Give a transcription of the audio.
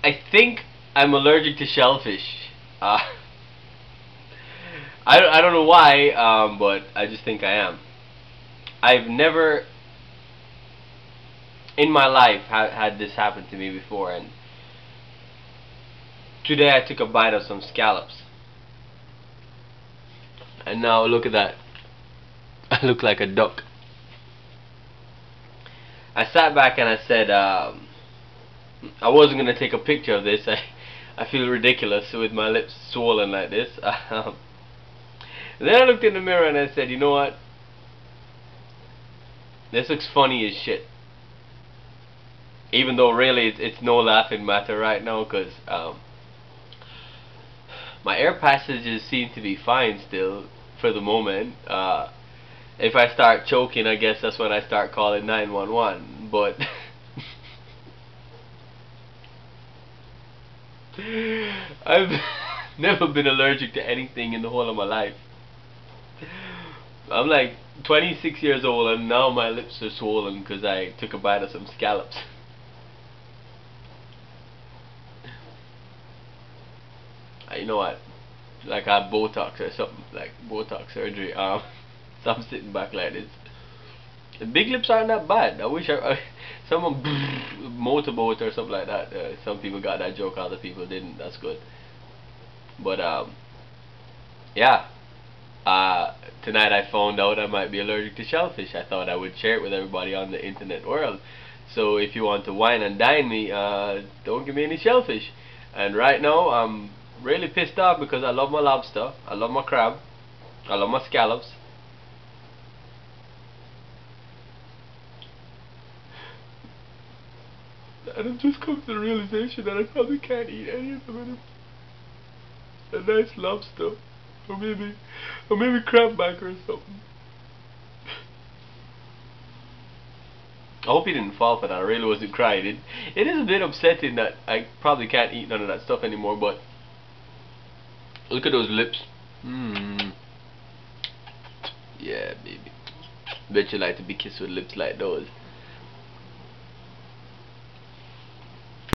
I think I'm allergic to shellfish. Uh, I don't know why, but I just think I am. I've never in my life had this happen to me before, and today I took a bite of some scallops, and now look at that. I look like a duck. I sat back and I said, I wasn't gonna take a picture of this. I feel ridiculous with my lips swollen like this. Then I looked in the mirror and I said, you know what? This looks funny as shit. Even though really it's no laughing matter right now, because my air passages seem to be fine still for the moment. If I start choking, I guess that's when I start calling 911. But I've never been allergic to anything in the whole of my life. I'm like 26 years old and now my lips are swollen because I took a bite of some scallops. You know what? Like I have Botox or something, like Botox surgery. So I'm sitting back like this. The big lips aren't that bad. I wish someone motorboat or something like that. Some people got that joke, other people didn't. That's good. But yeah. Tonight I found out I might be allergic to shellfish. I thought I would share it with everybody on the internet world. So if you want to wine and dine me, don't give me any shellfish. And right now I'm really pissed off because I love my lobster, I love my crab, I love my scallops. And I've just come to the realization that I probably can't eat any of them anymore. A nice lobster, or maybe crabback or something. I hope you didn't fall for that. I really wasn't crying. It is a bit upsetting that I probably can't eat none of that stuff anymore, but look at those lips. Yeah, baby. Bet you like to be kissed with lips like those.